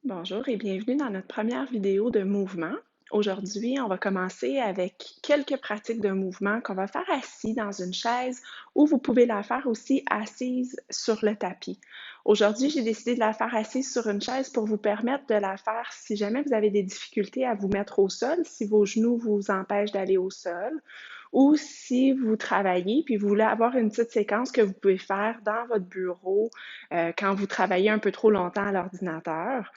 Bonjour et bienvenue dans notre première vidéo de mouvement. Aujourd'hui, on va commencer avec quelques pratiques de mouvement qu'on va faire assis dans une chaise ou vous pouvez la faire aussi assise sur le tapis. Aujourd'hui, j'ai décidé de la faire assise sur une chaise pour vous permettre de la faire si jamais vous avez des difficultés à vous mettre au sol, si vos genoux vous empêchent d'aller au sol ou si vous travaillez puis vous voulez avoir une petite séquence que vous pouvez faire dans votre bureau quand vous travaillez un peu trop longtemps à l'ordinateur.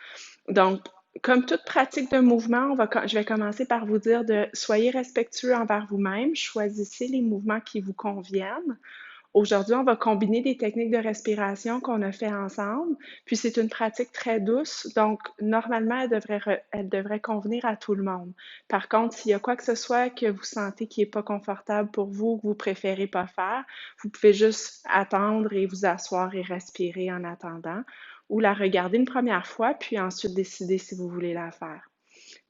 Donc, comme toute pratique de mouvement, je vais commencer par vous dire de soyez respectueux envers vous-même, choisissez les mouvements qui vous conviennent. Aujourd'hui, on va combiner des techniques de respiration qu'on a fait ensemble, puis c'est une pratique très douce, donc normalement, elle devrait convenir à tout le monde. Par contre, s'il y a quoi que ce soit que vous sentez qui n'est pas confortable pour vous, que vous préférez pas faire, vous pouvez juste attendre et vous asseoir et respirer en attendant, ou la regarder une première fois, puis ensuite décider si vous voulez la faire.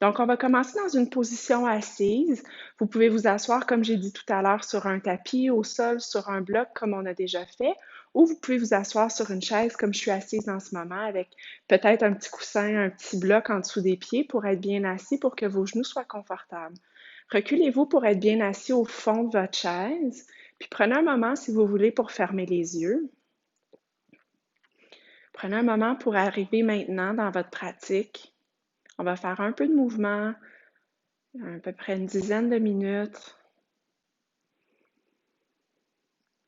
Donc, on va commencer dans une position assise. Vous pouvez vous asseoir, comme j'ai dit tout à l'heure, sur un tapis, au sol, sur un bloc, comme on a déjà fait, ou vous pouvez vous asseoir sur une chaise, comme je suis assise en ce moment, avec peut-être un petit coussin, un petit bloc en dessous des pieds pour être bien assis, pour que vos genoux soient confortables. Reculez-vous pour être bien assis au fond de votre chaise, puis prenez un moment, si vous voulez, pour fermer les yeux. Prenez un moment pour arriver maintenant dans votre pratique. On va faire un peu de mouvement, à peu près une dizaine de minutes.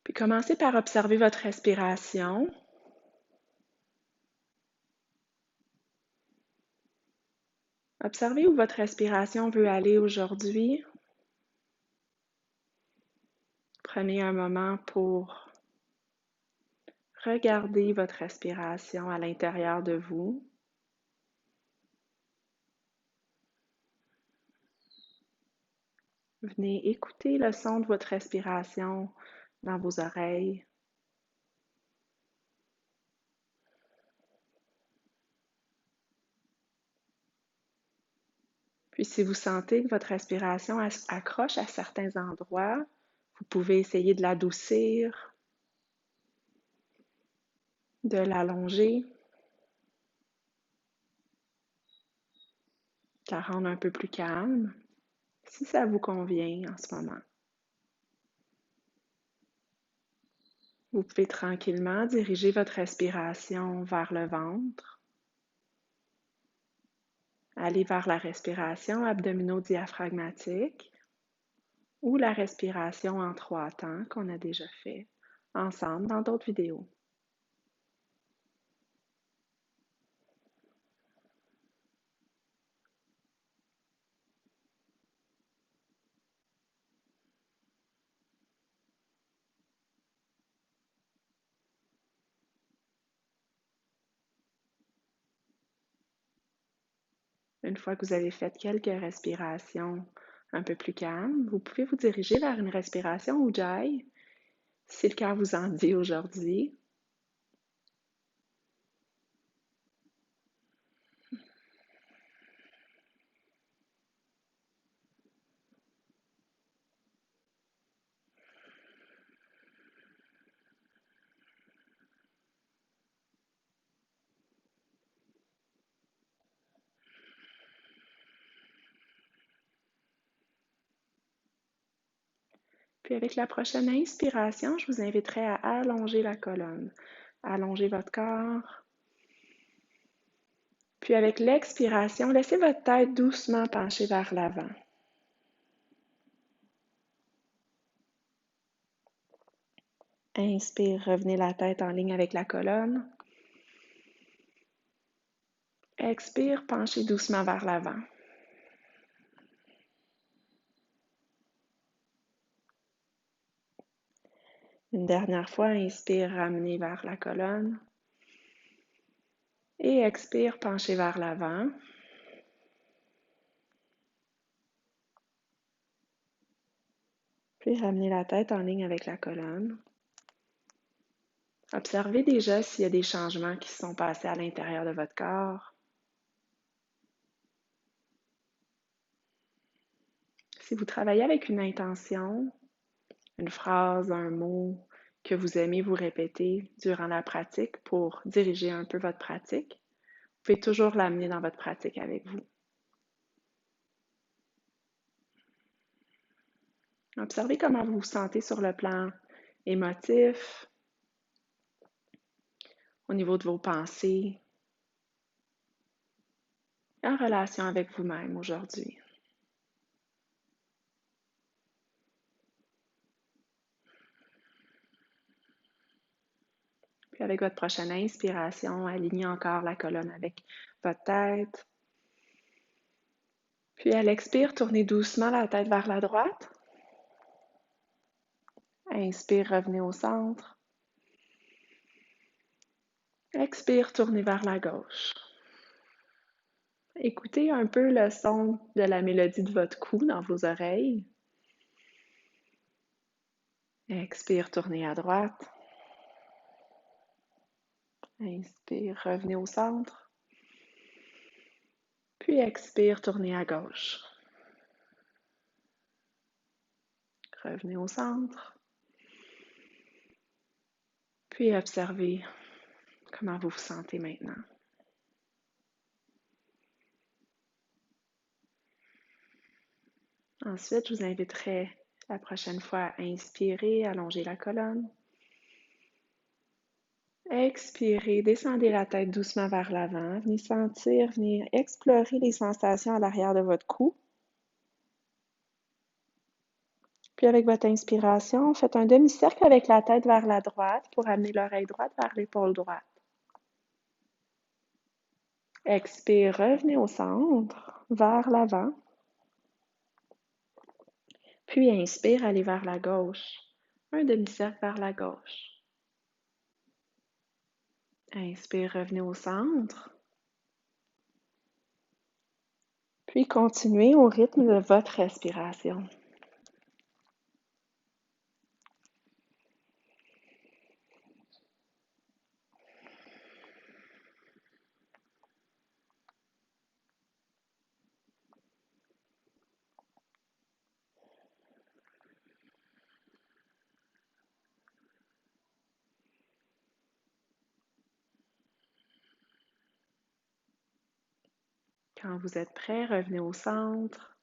Puis commencez par observer votre respiration. Observez où votre respiration veut aller aujourd'hui. Prenez un moment pour regarder votre respiration à l'intérieur de vous. Venez écouter le son de votre respiration dans vos oreilles. Puis si vous sentez que votre respiration accroche à certains endroits, vous pouvez essayer de l'adoucir, de l'allonger, de la rendre un peu plus calme, si ça vous convient en ce moment. Vous pouvez tranquillement diriger votre respiration vers le ventre, aller vers la respiration abdomino-diaphragmatique ou la respiration en 3 temps qu'on a déjà fait ensemble dans d'autres vidéos. Une fois que vous avez fait quelques respirations un peu plus calmes, vous pouvez vous diriger vers une respiration Ujjayi, si le cœur vous en dit aujourd'hui. Puis avec la prochaine inspiration, je vous inviterai à allonger la colonne, allonger votre corps. Puis avec l'expiration, laissez votre tête doucement pencher vers l'avant. Inspire, revenez la tête en ligne avec la colonne. Expire, penchez doucement vers l'avant. Une dernière fois, inspire, ramenez vers la colonne. Et expire, penchez vers l'avant. Puis ramenez la tête en ligne avec la colonne. Observez déjà s'il y a des changements qui se sont passés à l'intérieur de votre corps. Si vous travaillez avec une intention, une phrase, un mot que vous aimez vous répéter durant la pratique pour diriger un peu votre pratique, pouvez toujours l'amener dans votre pratique avec vous. Observez comment vous vous sentez sur le plan émotif, au niveau de vos pensées, en relation avec vous-même aujourd'hui. Puis avec votre prochaine inspiration, alignez encore la colonne avec votre tête. Puis à l'expire, tournez doucement la tête vers la droite. Inspire, revenez au centre. Expire, tournez vers la gauche. Écoutez un peu le son de la mélodie de votre cou dans vos oreilles. Expire, tournez à droite. Inspire, revenez au centre. Puis expire, tournez à gauche. Revenez au centre. Puis observez comment vous vous sentez maintenant. Ensuite, je vous inviterai la prochaine fois à inspirer, allonger la colonne. Expirez, descendez la tête doucement vers l'avant. Venez explorer les sensations à l'arrière de votre cou. Puis avec votre inspiration, faites un demi-cercle avec la tête vers la droite pour amener l'oreille droite vers l'épaule droite. Expire, revenez au centre, vers l'avant. Puis inspire, allez vers la gauche. Un demi-cercle vers la gauche. Inspire, revenez au centre. Puis continuez au rythme de votre respiration. Quand vous êtes prêt, revenez au centre.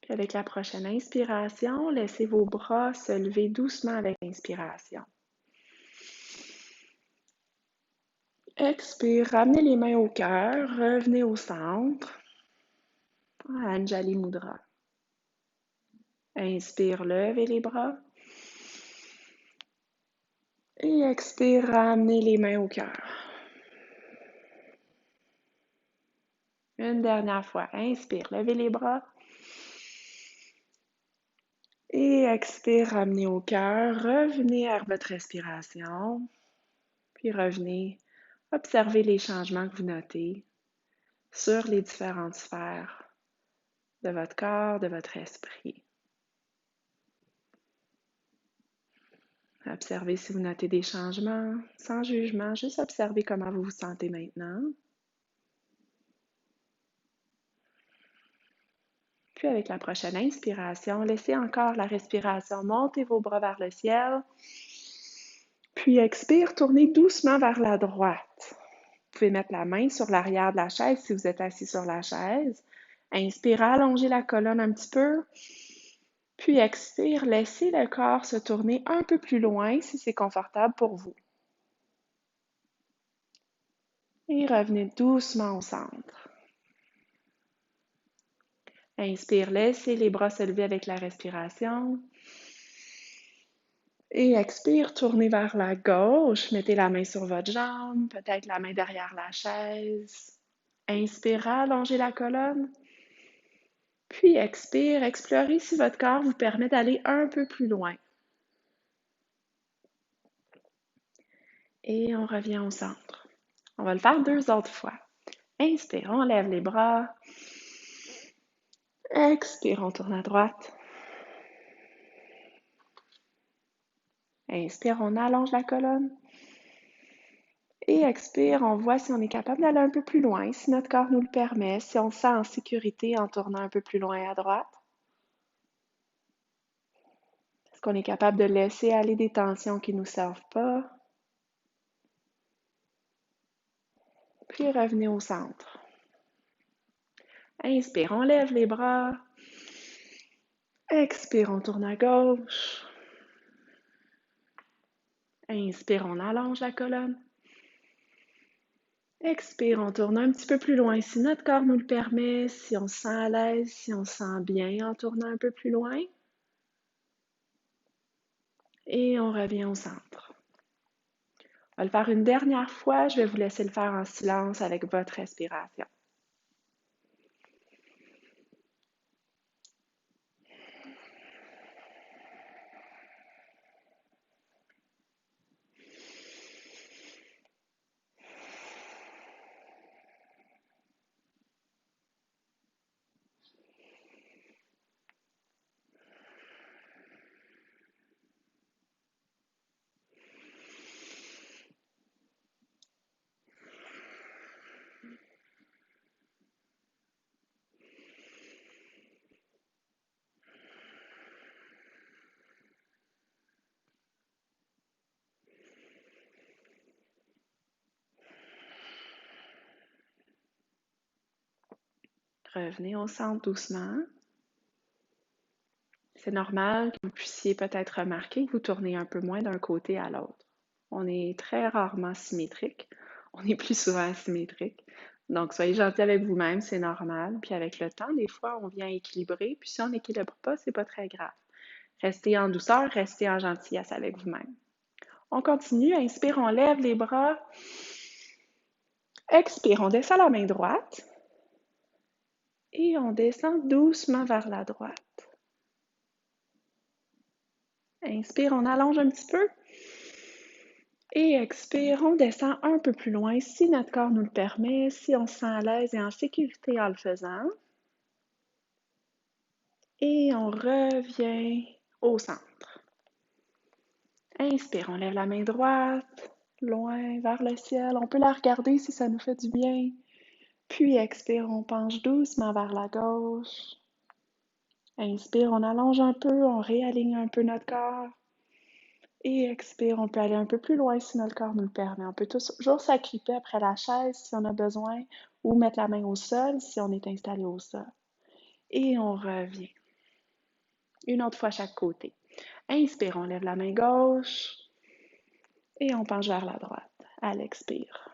Puis avec la prochaine inspiration, laissez vos bras se lever doucement avec l'inspiration. Expire, ramenez les mains au cœur, revenez au centre. Anjali Mudra. Inspire, levez les bras. Et expire, ramenez les mains au cœur. Une dernière fois, inspire, levez les bras. Et expire, ramenez au cœur. Revenez à votre respiration. Puis revenez, observez les changements que vous notez sur les différentes sphères de votre corps, de votre esprit. Observez si vous notez des changements, sans jugement, juste observez comment vous vous sentez maintenant. Puis avec la prochaine inspiration, laissez encore la respiration monter vos bras vers le ciel. Puis expire, tournez doucement vers la droite. Vous pouvez mettre la main sur l'arrière de la chaise si vous êtes assis sur la chaise. Inspire, allongez la colonne un petit peu. Puis expire, laissez le corps se tourner un peu plus loin si c'est confortable pour vous. Et revenez doucement au centre. Inspire, laissez les bras se lever avec la respiration. Et expire, tournez vers la gauche. Mettez la main sur votre jambe, peut-être la main derrière la chaise. Inspire, allongez la colonne. Puis expire, explorez si votre corps vous permet d'aller un peu plus loin. Et on revient au centre. On va le faire 2 autres fois. Inspire, on lève les bras. Expire, on tourne à droite. Inspire, on allonge la colonne. Et expire, on voit si on est capable d'aller un peu plus loin, si notre corps nous le permet, si on se sent en sécurité en tournant un peu plus loin à droite. Est-ce qu'on est capable de laisser aller des tensions qui ne nous servent pas? puis revenez au centre. Inspire, on lève les bras. Expire, on tourne à gauche. Inspire, on allonge la colonne. Expire, on tourne un petit peu plus loin si notre corps nous le permet, si on se sent à l'aise, si on se sent bien en tournant un peu plus loin. Et on revient au centre. On va le faire une dernière fois. Je vais vous laisser le faire en silence avec votre respiration. Revenez au centre doucement. C'est normal que vous puissiez peut-être remarquer que vous tournez un peu moins d'un côté à l'autre. On est très rarement symétrique. On est plus souvent asymétrique. Donc, soyez gentil avec vous-même, c'est normal. Puis avec le temps, des fois, on vient équilibrer. Puis si on n'équilibre pas, c'est pas très grave. Restez en douceur, restez en gentillesse avec vous-même. On continue. Inspire, on lève les bras. Expire, on descend la main droite. Et on descend doucement vers la droite. Inspire, on allonge un petit peu. Et expire, on descend un peu plus loin si notre corps nous le permet, si on se sent à l'aise et en sécurité en le faisant. Et on revient au centre. Inspire, on lève la main droite, loin vers le ciel. On peut la regarder si ça nous fait du bien. Puis expire, on penche doucement vers la gauche. Inspire, on allonge un peu, on réaligne un peu notre corps. Et expire, on peut aller un peu plus loin si notre corps nous le permet. On peut toujours s'agripper après la chaise si on a besoin ou mettre la main au sol si on est installé au sol. Et on revient. Une autre fois chaque côté. Inspire, on lève la main gauche et on penche vers la droite à l'expire.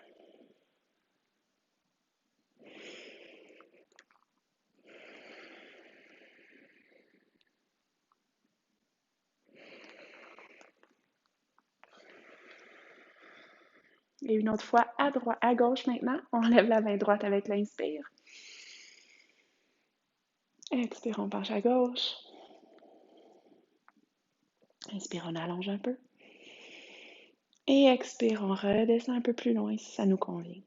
Et une autre fois à gauche maintenant. On lève la main droite avec l'inspire. Expire, on penche à gauche. Inspire, on allonge un peu. Et expire, on redescend un peu plus loin si ça nous convient.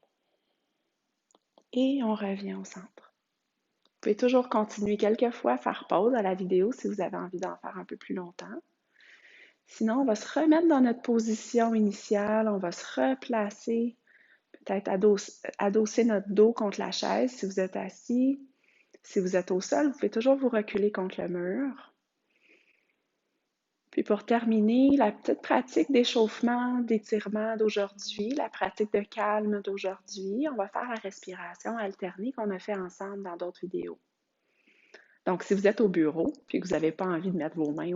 Et on revient au centre. Vous pouvez toujours continuer quelques fois, faire pause à la vidéo si vous avez envie d'en faire un peu plus longtemps. Sinon, on va se remettre dans notre position initiale, on va se replacer, peut-être adosser notre dos contre la chaise si vous êtes assis. Si vous êtes au sol, vous pouvez toujours vous reculer contre le mur. Puis pour terminer, la petite pratique d'échauffement, d'étirement d'aujourd'hui, la pratique de calme d'aujourd'hui, on va faire la respiration alternée qu'on a fait ensemble dans d'autres vidéos. Donc, si vous êtes au bureau puis que vous n'avez pas envie de mettre vos mains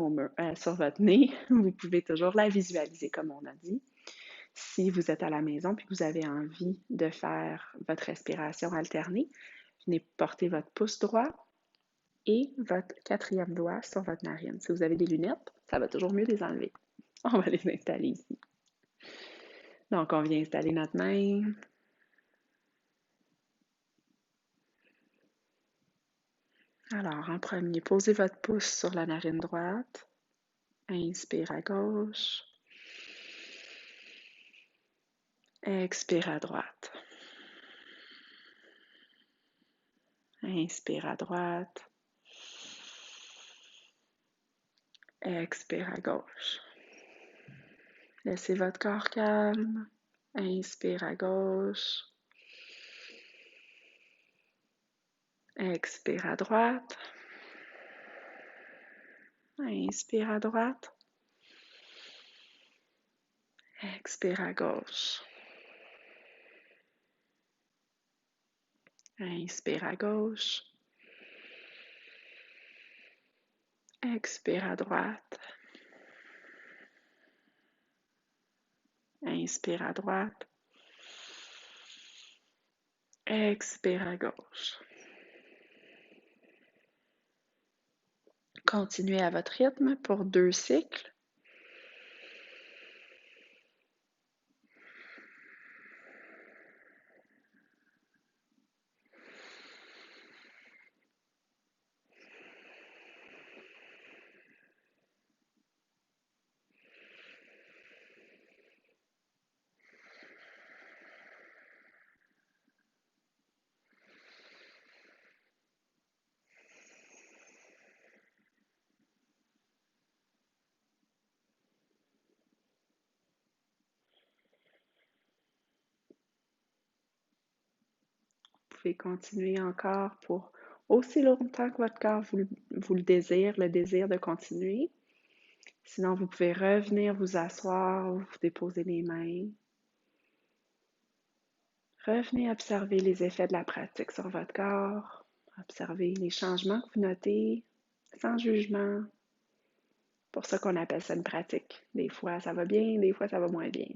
sur votre nez, vous pouvez toujours la visualiser comme on a dit. Si vous êtes à la maison puis que vous avez envie de faire votre respiration alternée, venez porter votre pouce droit et votre quatrième doigt sur votre narine. Si vous avez des lunettes, ça va toujours mieux les enlever. On va les installer ici. Donc, on vient installer notre main. Alors, en premier, posez votre pouce sur la narine droite. Inspire à gauche. Expire à droite. Inspire à droite. Expire à gauche. Laissez votre corps calme. Inspire à gauche. Expire à droite. Inspire à droite. Expire à gauche. Inspire à gauche. Expire à droite. Inspire à droite. Expire à gauche. Continuez à votre rythme pour 2 cycles. Vous pouvez continuer encore pour aussi longtemps que votre corps vous le désire, le désir de continuer. Sinon, vous pouvez revenir vous asseoir, vous déposer les mains. Revenez observer les effets de la pratique sur votre corps. Observez les changements que vous notez, sans jugement. Pour ça qu'on appelle ça une pratique. Des fois, ça va bien, des fois, ça va moins bien.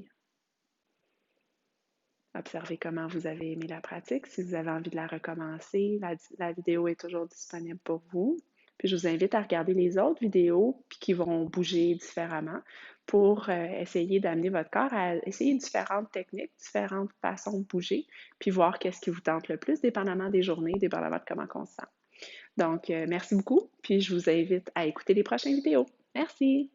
Observez comment vous avez aimé la pratique. Si vous avez envie de la recommencer, la vidéo est toujours disponible pour vous. Puis je vous invite à regarder les autres vidéos qui vont bouger différemment pour essayer d'amener votre corps à essayer différentes techniques, différentes façons de bouger, puis voir qu'est-ce qui vous tente le plus, dépendamment des journées, dépendamment de comment on se sent. Donc, merci beaucoup, puis je vous invite à écouter les prochaines vidéos. Merci!